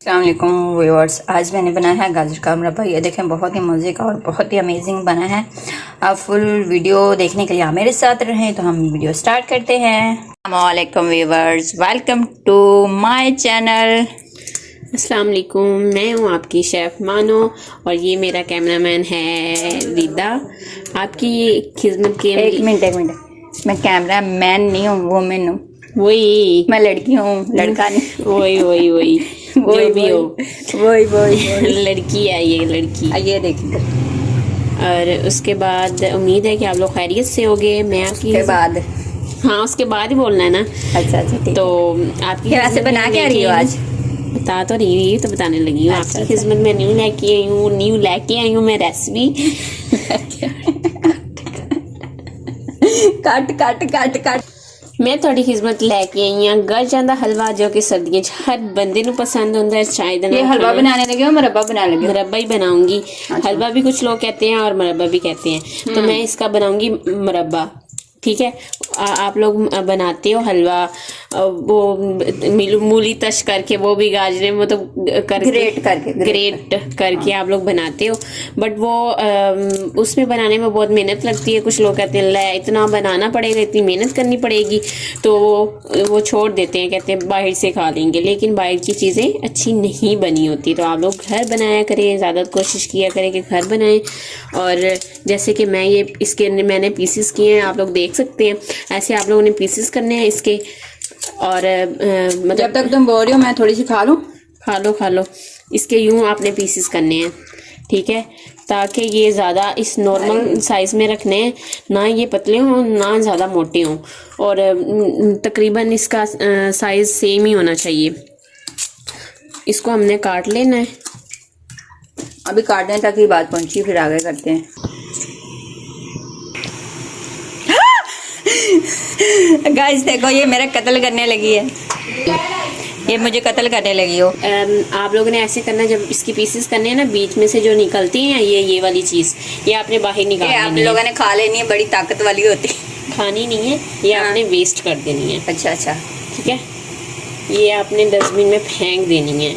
अस्सलाम वालेकुम व्यूअर्स। आज मैंने बनाया है गाजर का मुरब्बा। ये देखें बहुत ही मज़े का और बहुत ही अमेजिंग बना है। आप फुल वीडियो देखने के लिए आप मेरे साथ रहें। तो हम वीडियो स्टार्ट करते हैं। अस्सलाम वालेकुम viewers, welcome to my channel. अस्सलाम वालेकुम, मैं हूँ आपकी शेफ़ मानो और ये मेरा कैमरामैन है रिदा। आपकी खिदमत के एक मिनट, मैं कैमरा मैन नहीं हूँ, वुमेन हूँ। वही मैं लड़की हूँ, लड़का नहीं। वही जो भी हो, वही लड़की है ये, लड़की। ये देखिए। और उसके बाद उम्मीद है कि आप लोग खैरियत से होगे। मैं आपकी उसके बाद हाँ, उसके बाद ही बोलना है ना। अच्छा ठीक तो है। आपकी वैसे बना के आ रही हो आज? बता तो नहीं रही, तो बताने लगी हूँ। आपकी खिदमत में न्यू लेके आई हूँ मैं रेसिपी। कट मैं थोड़ी खिदमत लेके आई हूँ गरजां दा हलवा, जो कि सर्दियों हर बंदे नू पसंद होता है। शायद ये हलवा बनाने लगे हो, मुरब्बा बनाने लगे हो? मुरब्बा ही बनाऊंगी। अच्छा। हलवा भी कुछ लोग कहते हैं और मुरब्बा भी कहते हैं, तो मैं इसका बनाऊंगी मुरब्बा। ठीक है। आप लोग बनाते हो हलवा, वो मूली तश करके, वो भी गाजरे वो तो ग्रेट करके आप लोग बनाते हो। बट वो उसमें बनाने में बहुत मेहनत लगती है। कुछ लोग कहते हैं ले इतना बनाना पड़ेगा, इतनी मेहनत करनी पड़ेगी, तो वो छोड़ देते हैं, कहते हैं बाहर से खा लेंगे। लेकिन बाहर की चीज़ें अच्छी नहीं बनी होती, तो आप लोग घर बनाया करें, ज़्यादा कोशिश किया करें कि घर बनाएं। और जैसे कि मैं ये इसके मैंने पीसेस किए हैं, आप लोग देख सकते हैं। ऐसे आप लोगों ने पीसेस करने हैं इसके। और मतलब जब तक तुम बोल रही हो मैं थोड़ी सी खा लूं। खा लो इसके यूं आपने पीसेस करने हैं, ठीक है, ताकि ये ज़्यादा इस नॉर्मल साइज़ में रखने हैं, ना ये पतले हों ना ज़्यादा मोटे हों। और तकरीबन इसका साइज़ सेम ही होना चाहिए। इसको हमने काट लेना है। अभी काटने तक ही बात पहुंची, फिर आगे करते हैं। गाइस देखो, ये मेरा कत्ल करने लगी है, ये मुझे कत्ल करने लगी हो। आप लोगों ने ऐसे करना, जब इसकी पीसेस करने हैं ना, बीच में से जो निकलती है ये वाली चीज़, ये आपने बाहर निकाल आप लोगों ने खा लेनी है, बड़ी ताकत वाली होती है। खानी नहीं है, ये आपने वेस्ट कर देनी है। अच्छा ठीक है, ये आपने डस्टबिन में फेंक देनी है।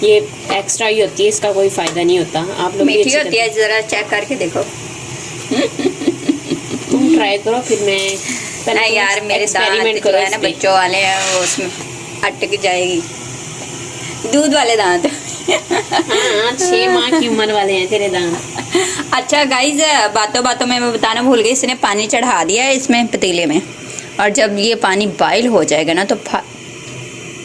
ये एक्स्ट्रा ही होती है, इसका कोई फायदा नहीं होता। आप लोग मीठी होती है, जरा चेक करके देखो। तुम ट्राई करो, फिर मैं यार मेरे दांत जो है ना बच्चों वाले हैं, वो उसमें अटक जाएगी। दूध वाले दांत। हाँ, 6 माह की उम्र वाले हैं तेरे दांत। अच्छा गाइज, बातों में मैं बताना भूल गई, इसने पानी चढ़ा दिया है इसमें पतीले में, और जब ये पानी बॉईल हो जाएगा ना, तो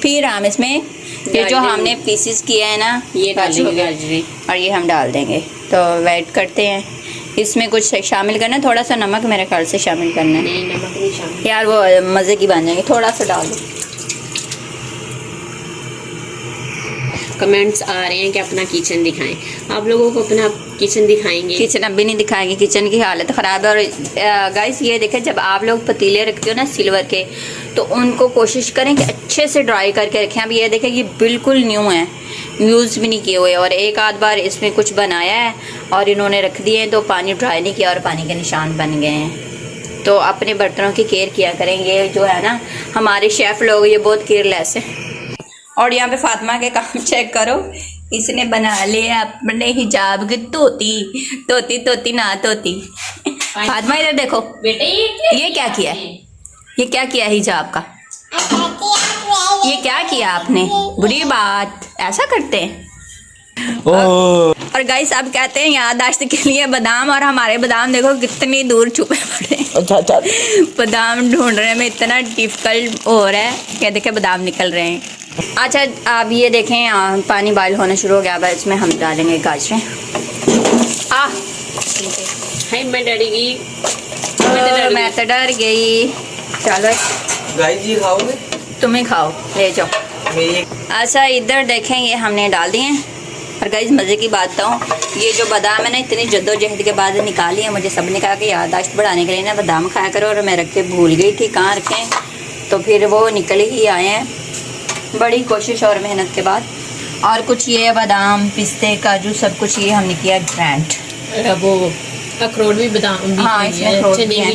फिर हम इसमें ये जो हमने पीसेस किए हैं ना, ये गाजरे, और ये हम डाल देंगे। तो वेट करते हैं। इसमें कुछ शामिल करना है, थोड़ा सा नमक मेरे ख्याल से शामिल करना है। नहीं, नमक नहीं शामिल यार वो मज़े की बन जाएंगे, थोड़ा सा डाल दो। कमेंट्स आ रहे हैं कि अपना किचन दिखाएं। आप लोगों को अपना किचन दिखाएंगे? किचन अभी नहीं दिखाएंगे, किचन की हालत ख़राब है। और गाइस ये देखें, जब आप लोग पतीले रखते हो ना सिल्वर के, तो उनको कोशिश करें कि अच्छे से ड्राई करके रखें। अब ये देखें, ये बिल्कुल न्यू है, यूज़ भी नहीं किए हुए, और एक आध बार इसमें कुछ बनाया है और इन्होंने रख दिए हैं, तो पानी ड्राई नहीं किया और पानी के निशान बन गए हैं। तो अपने बर्तनों की केयर किया करें। ये जो है ना, हमारे शेफ़ लोग ये बहुत केयरलेस है। और यहाँ पे फातिमा के काम चेक करो, इसने बना लिया अपने हिजाब की तोती ना तोती। फातिमा इधर देखो बेटे, ये क्या किया है? ये क्या किया हिजाब का? ये क्या किया आपने? बुरी बात, ऐसा करते हैं। और गाइस आप कहते हैं याददाश्त के लिए बादाम, और हमारे बादाम देखो कितनी दूर छुपे पड़े। अच्छा बादाम ढूंढने में इतना डिफिकल्ट हो रहा है कि देखे बादाम निकल रहे हैं। अच्छा आप ये देखें, पानी बॉयल होना शुरू हो गया। अब इसमें हम डालेंगे गाजरें। मैं डर गई, मैं तो डर गई। चलो गाइस, ये खाओगे? तुम्हें खाओ, ले जाओ। अच्छा इधर देखें, ये हमने डाल दिए हैं। और गाइस मज़े की बात बताऊँ, ये जो बादाम है ना, इतनी जद्दोजहद के बाद निकाली है। मुझे सब ने कहा कि याददाश्त बढ़ाने के लिए ना बादाम खाया करो, और मैं रख के भूल गई थी कहाँ रखें, तो फिर वो निकल ही आए हैं बड़ी कोशिश और मेहनत के बाद। और कुछ ये बादाम, पिस्ते, काजू, सब कुछ ये हमने किया ग्राइंड। वो अखरोट भी बादाम भी, हाँ इसमें अखरोट भी हैं,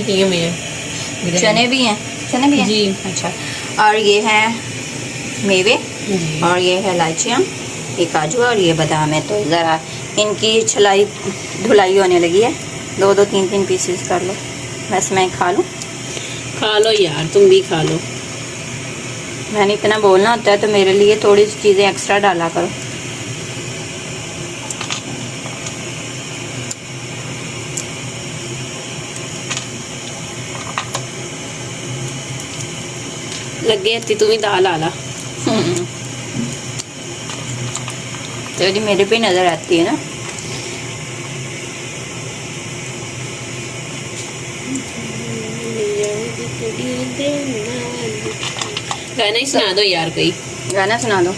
चने भी हैं जी। अच्छा, और ये हैं मेवे, और ये है इलायचियाँ, ये काजू और ये बादाम है। तो ज़रा इनकी छलाई धुलाई होने लगी है। 2-2 3-3 पीसेस कर लो। बस मैं खा लूँ? खा लो यार, तुम भी खा लो। मैंने इतना बोलना होता है तो मेरे लिए थोड़ी सी चीज़ें एक्स्ट्रा डाला करो। लगे हत्ती तुम्हें दाल आला। तो जी मेरे पे नज़र आती है ना। गाना ही सुना दो यार कोई। गाना सुना दो।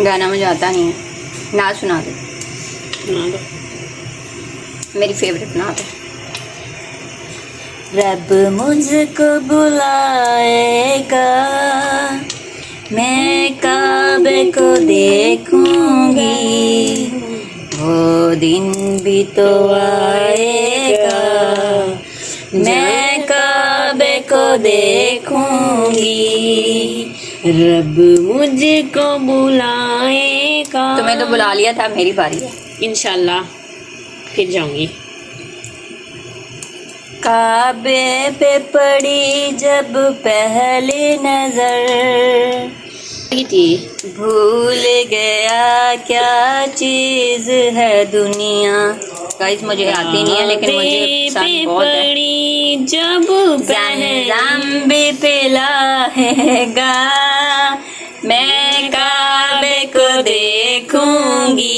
गाना मुझे आता नहीं है, ना सुना दो। सुना दो। मेरी फेवरेट नात है। रब मुझको बुलाएगा, मैं काबे को देखूंगी, वो दिन भी तो आएगा, मैं काबे को देखूंगी। रब मुझको बुलाएगा। तुम्हें तो बुला लिया था, मेरी बारी है। इंशाल्लाह फिर जाऊंगी। काबे पे पड़ी जब पहली नजर, थी भूल गया क्या चीज है दुनिया। गाइस मुझे आती नहीं है लेकिन मुझे पसंद बहुत है। पड़ी जब ज़म भी पिलाएगा, मैं काबे को देखूंगी,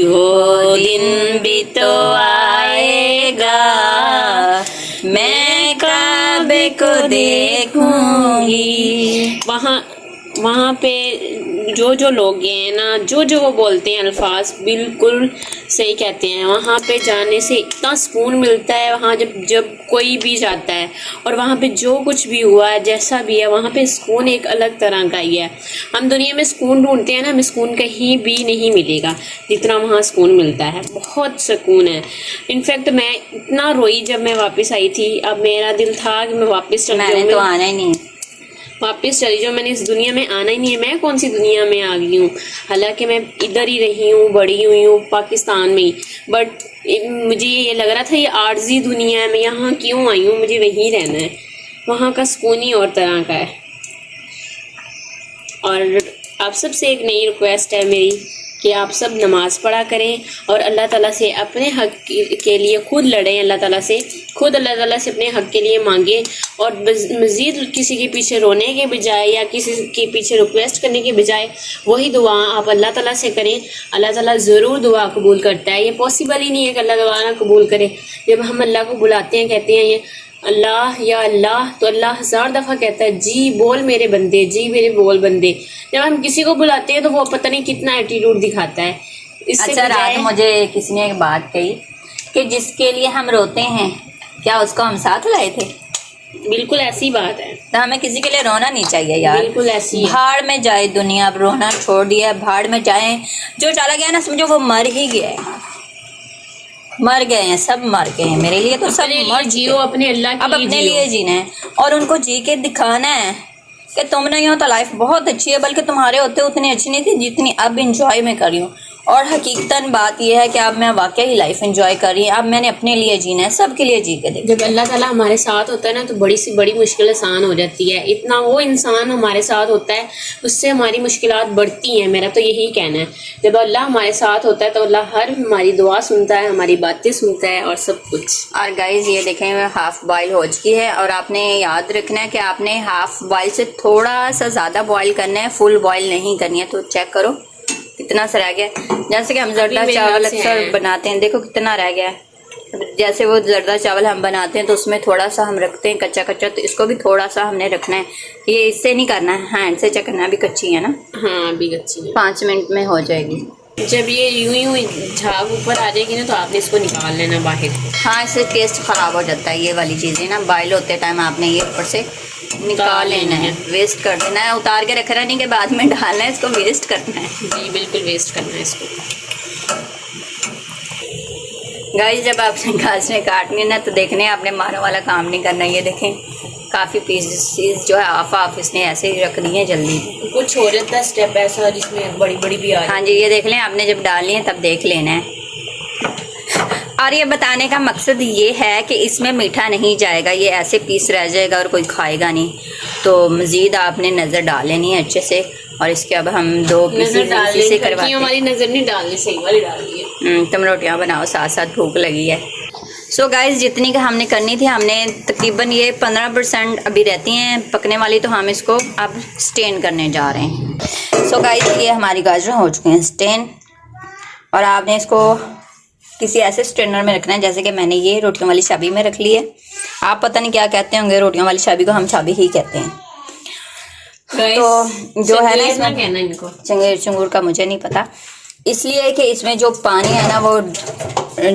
वो दिन भी तो आएगा, मैं काबे को देखूंगी। वहाँ पे जो लोग गए हैं ना, जो वो बोलते हैं अल्फाज बिल्कुल सही कहते हैं। वहाँ पे जाने से इतना सुकून मिलता है। वहाँ जब कोई भी जाता है और वहाँ पे जो कुछ भी हुआ है, जैसा भी है, वहाँ पे सुकून एक अलग तरह का ही है। हम दुनिया में सुकून ढूंढते हैं ना, हमें सुकून कहीं भी नहीं मिलेगा जितना वहाँ सुकून मिलता है। बहुत सुकून है। इनफैक्ट मैं इतना रोई जब मैं वापस आई थी। अब मेरा दिल था कि मैं वापस चली जाऊँ, तो आना ही नहीं, वापस चली जाऊँ। मैंने इस दुनिया में आना ही नहीं है। मैं कौन सी दुनिया में आ गई हूँ? हालांकि मैं इधर ही रही हूँ, बड़ी हुई हूँ पाकिस्तान में ही, बट मुझे ये लग रहा था ये आर्जी दुनिया है, मैं यहाँ क्यों आई हूँ? मुझे वहीं रहना है। वहाँ का सुकून ही और तरह का है। और आप सबसे एक नई रिक्वेस्ट है मेरी कि आप सब नमाज़ पढ़ा करें और अल्लाह ताला से अपने हक़ के लिए खुद लड़ें। अल्लाह ताला से अपने हक़ के लिए मांगें और मज़ीद किसी के पीछे रोने के बजाय या किसी के पीछे रिक्वेस्ट करने के बजाय वही दुआ आप अल्लाह ताला से करें। अल्लाह ताला ज़रूर दुआ कबूल करता है। ये पॉसिबल ही नहीं है कि अल्लाह दुआ ना कबूल करे। जब हम अल्लाह को बुलाते हैं, कहते हैं ये अल्लाह या अल्लाह, तो अल्लाह 1000 दफ़ा कहता है जी बोल मेरे बंदे, जी मेरे बोल बंदे। जब हम किसी को बुलाते हैं तो वो पता नहीं कितना एटीट्यूड दिखाता है। इससे अच्छा, रात मुझे किसी ने एक बात कही कि जिसके लिए हम रोते हैं क्या उसको हम साथ लाए थे? बिल्कुल ऐसी बात है। तो हमें किसी के लिए रोना नहीं चाहिए यार। बिल्कुल ऐसी है। भाड़ में जाए दुनिया, अब रोना छोड़ दिया, भाड़ में जाए। जो चला गया ना समझो वो मर ही गया है। मर गए हैं, सब मर गए हैं। मेरे लिए तो सब मर जियो, अपने अल्लाह के अब अपने लिए जीना है और उनको जी के दिखाना है कि तुम नहीं हो तो लाइफ बहुत अच्छी है, बल्कि तुम्हारे होते उतनी अच्छी नहीं थी जितनी अब इंजॉय में कर रही हूँ। और हकीकतन बात यह है कि अब मैं वाकई ही लाइफ एंजॉय कर रही हूँ। अब मैंने अपने लिए जीना है, सबके लिए जी के देखना। जब अल्लाह ताला हमारे साथ होता है ना तो बड़ी से बड़ी मुश्किल आसान हो जाती है। इतना वो इंसान हमारे साथ होता है उससे हमारी मुश्किलात बढ़ती हैं। मेरा तो यही कहना है, जब अल्लाह हमारे साथ होता है तो अल्लाह हर हमारी दुआ सुनता है, हमारी बातें सुनता है और सब कुछ। और गाइज ये देखें हाफ बॉयल हो चुकी है और आपने याद रखना है कि आपने हाफ बॉयल से थोड़ा सा ज़्यादा बॉयल करना है, फुल बॉयल नहीं करनी है। तो चेक करो कितना सा रह गया। जैसे कि हम जर्दा चावल अक्सर बनाते हैं, देखो कितना रह गया है। जैसे वो जर्दा चावल हम बनाते हैं तो उसमें थोड़ा सा हम रखते हैं कच्चा कच्चा, तो इसको भी थोड़ा सा हमने रखना है। ये इससे नहीं करना है, हैंड से चेक करना है। अभी कच्ची है ना? हाँ अभी कच्ची है। 5 मिनट में हो जाएगी। जब ये यूं झाग ऊपर आ जाएगी ना तो आपने इसको निकाल लेना बाहर। हाँ, इससे टेस्ट ख़राब हो जाता है। ये वाली चीज़ें ना बॉयल होते टाइम आपने ये ऊपर से निकाल लेना है, वेस्ट कर देना है। उतार के रखना नहीं कि बाद में डालना है, इसको वेस्ट करना है। जी बिल्कुल वेस्ट करना है इसको। गाइस जब आपने घास में काटनी है ना तो देखने आपने मारो वाला काम नहीं करना। ये देखें काफ़ी पीसेस जो है हाफ इसने ऐसे ही रख दिए हैं जल्दी। कुछ हो जाता है स्टेप ऐसा जिसमें बड़ी बड़ी भी आ हाँ जी, ये देख लें, आपने जब डालनी है तब देख लेना है। और ये बताने का मकसद ये है कि इसमें मीठा नहीं जाएगा, ये ऐसे पीस रह जाएगा और कोई खाएगा नहीं। तो मज़ीद आपने नज़र डाल लेनी है अच्छे से। और इसके अब हम 2 पीस से करवाते हैं। हमारी नज़र नहीं डालनी, सही वाली डाल दी है। तुम रोटियां बनाओ, साथ साथ भूख लगी है। सो गाइस, जितनी का हमने करनी थी, हमने तकरीबन ये 15% अभी रहती हैं पकने वाली, तो हम इसको अब स्टेन करने जा रहे हैं। सो गाइस, ये हमारी गाजर हो चुके हैं स्टेन। और आपने इसको किसी ऐसे स्ट्रेनर में रखना है, जैसे कि मैंने ये रोटियों वाली चाबी में रख ली है। आप पता नहीं क्या कहते होंगे, रोटियों वाली चाबी को हम चाबी ही कहते हैं। तो जो है ना, इसमें कहना इनको चंगेर चंगूर का मुझे नहीं पता, इसलिए कि इसमें जो पानी है ना, वो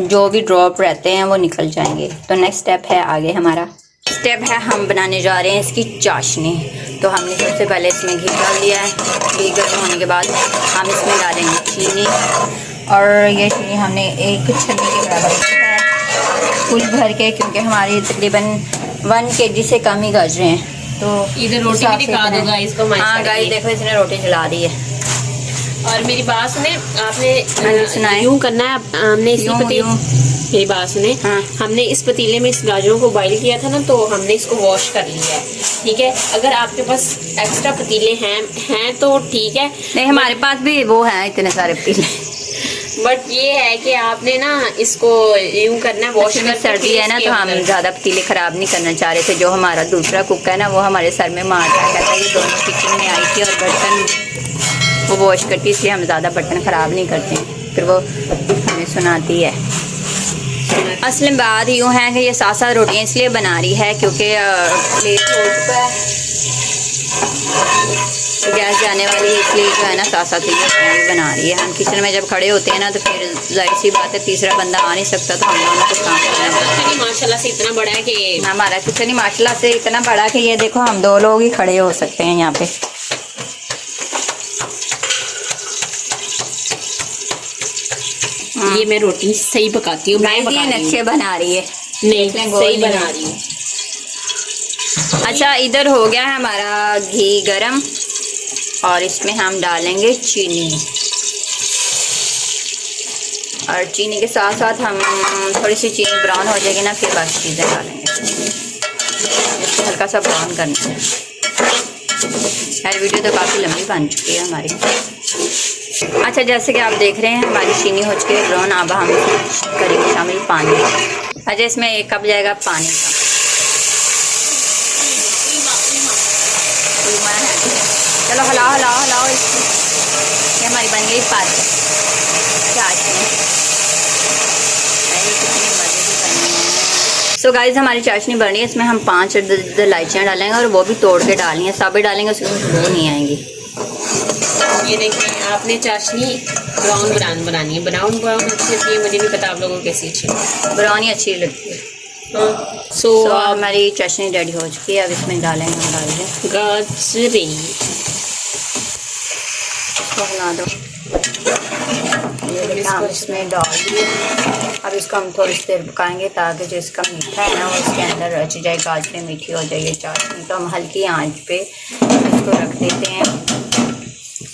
जो भी ड्रॉप रहते हैं वो निकल जाएंगे। तो नेक्स्ट स्टेप है आगे, हमारा स्टेप है हम बनाने जा रहे हैं इसकी चाशनी। तो हमने सबसे पहले इसमें घी डाल दिया है। घी गर्म होने के बाद हम इसमें डालेंगे चीनी। और ये चीनी हमने 1 छन्नी के बराबर है फुल भर के, क्योंकि हमारी तकरीबन 1 kg से कम ही गाजरें हैं। तो इधर रोटी भी दिखा दो गाइस को। हाँ गाइस, देखो इसने रोटी जला दी है। और मेरी बात सुने, आपने यूं करना है, हमने इसी मेरी बात सुने, हाँ। हमने इस पतीले में इस गाजरों को बॉईल किया था ना, तो हमने इसको वॉश कर लिया है, ठीक है। अगर आपके पास एक्स्ट्रा पतीले हैं तो ठीक है, नहीं हमारे पास भी वो हैं इतने सारे पतीले। बट ये है कि आपने ना इसको यूं करना है, वॉश कर। सर्दी है ना, तो हम ज़्यादा पतीले ख़राब नहीं करना चाह रहे थे। जो हमारा दूसरा कुक है ना, वो हमारे सर में मारता कहता है ये दोनों किचन में आई थी और बर्तन वो वॉश करती, इसलिए हम ज़्यादा बर्तन ख़राब नहीं करते। फिर वो हमें सुनाती है। असल में बात यूँ है कि ये 7 रोटियाँ इसलिए बना रही है क्योंकि लेट हो चुका है, गैस जाने वाली है, इसलिए जो है ना 7 रोटियाँ भी बना रही है। हम किचन में जब खड़े होते हैं ना, तो फिर जाहिर सी बात है तीसरा बंदा आ नहीं सकता, तो हम दोनों को काम करना है। माशाल्लाह से इतना बड़ा है कि हमारा किचन ही माशाल्लाह से इतना बड़ा कि ये देखो हम 2 लोग ही खड़े हो सकते हैं यहाँ पे। ये मैं रोटी सही पकाती हूँ, मैं नक्शे बना रही है, नहीं सही बना रही हूँ। अच्छा, इधर हो गया है हमारा घी गरम और इसमें हम डालेंगे चीनी। और चीनी के साथ साथ हम थोड़ी सी चीनी ब्राउन हो जाएगी ना, फिर बाकी चीज़ें डालेंगे। इसको हल्का सा ब्राउन करना है। यार वीडियो तो काफ़ी लंबी बन चुकी है हमारी। अच्छा, जैसे कि आप देख रहे हैं हमारी चीनी हो चुकी है ब्राउन। अब हम करेंगे शामिल पानी। अच्छा, इसमें 1 कप जाएगा पानी का। चलो हिलाओ हिलाओ हिलाओ इसको। ये हमारी बन गई चाशनी। कितनी मज़े की बनी है। सो गाइस, हमारी चाशनी बन रही है। इसमें हम 5 इलायचियाँ डालेंगे और वो भी तोड़ के डालनी है, साबित डालेंगे, उसमें खुशबू नहीं आएंगी। ये देखिए, आपने चाशनी ब्राउन बनानी है। ब्राउन अच्छी लगती है, मुझे नहीं पता आप लोगों को कैसी अच्छी ब्राउन ही अच्छी लगती है। सो हमारी चाशनी रेडी हो चुकी है। अब इसमें डालेंगे हम गाजरें, इसको हिला दो। ये हम इसमें डाल दिए। अब इसको हम थोड़ी सी देर पकाएंगे ताकि जो इसका मीठा है ना वो इसके अंदर रच जाए, गाजरें मीठी हो जाएगी चाशनी। तो हम हल्की आंच पे इसको रख देते हैं।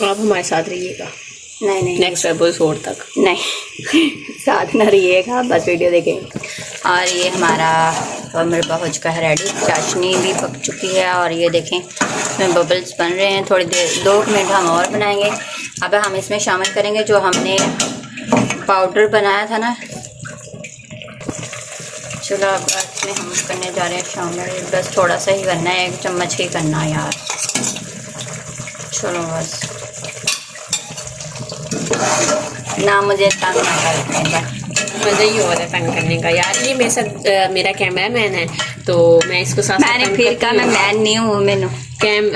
आप हमारे साथ रहिएगा। नहीं नेक्स्ट एपिसोड तक नहीं साथ न रहिएगा, बस वीडियो देखेंगे। और ये हमारा मुरब्बा हो चुका है रेडी। चाशनी भी पक चुकी है और ये देखें इसमें बबल्स बन रहे हैं। थोड़ी देर 2 मिनट हम और बनाएंगे। अब हम इसमें शामिल करेंगे जो हमने पाउडर बनाया था ना। चलो अब इसमें हम करने जा रहे हैं शामिल। बस थोड़ा सा ही करना है, 1 चम्मच ही करना है यार। चलो बस, ना मुझे तंग ना करने, मज़ा ही हो रहा है तंग करने का यार। ये मेरे साथ मेरा कैमरा मैन है, तो मैं इसको साथ मैंने फिर कहा मैं मैन नहीं हूँ मैनू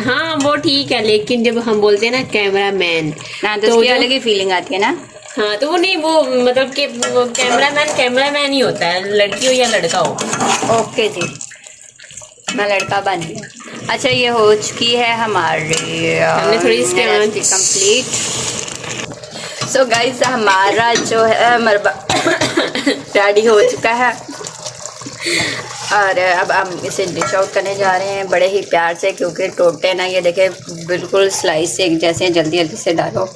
हाँ वो ठीक है, लेकिन जब हम बोलते हैं ना कैमरा मैन ना, तो उसकी अलग ही फीलिंग आती है ना। हाँ, तो वो नहीं, वो मतलब कि कैमरा मैन ही होता है, लड़की हो या लड़का हो। ओके जी, मैं लड़का बन गया। अच्छा, ये हो चुकी है हमारी हमने थोड़ी इसके कंप्लीट। सो गाइस, हमारा जो है मरबा रेडी हो चुका है। और अब हम इसे डिश आउट करने जा रहे हैं बड़े ही प्यार से, क्योंकि टोटे ना ये देखे बिल्कुल स्लाइस से एक जैसे हैं। जल्दी जल्दी से डालो।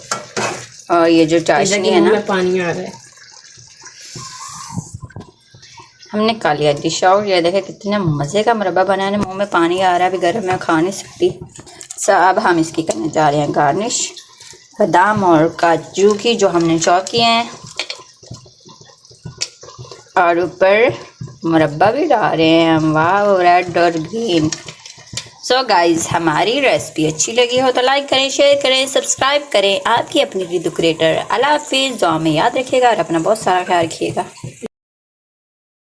और ये जो चाशनी है ना, पानी आ रहा है। हमने खा लिया डिश आउट। ये देखे कितने मज़े का मुरब्बा बना है, मुंह में पानी आ रहा है, अभी गर्म में खा नहीं सकती। अब हम इसकी करने जा रहे हैं गार्निश बादाम और काजू की, जो हमने चॉप किए हैं, और ऊपर मुरब्बा भी डाल रहे हैं हम। वाह, रेड और ग्रीन। सो गाइज, हमारी रेसिपी अच्छी लगी हो तो लाइक करें, शेयर करें, सब्सक्राइब करें। आपकी अपनी रिदु क्रिएटर। अल्लाह हाफिज़। दुआ में याद रखिएगा और अपना बहुत सारा ख्याल रखिएगा।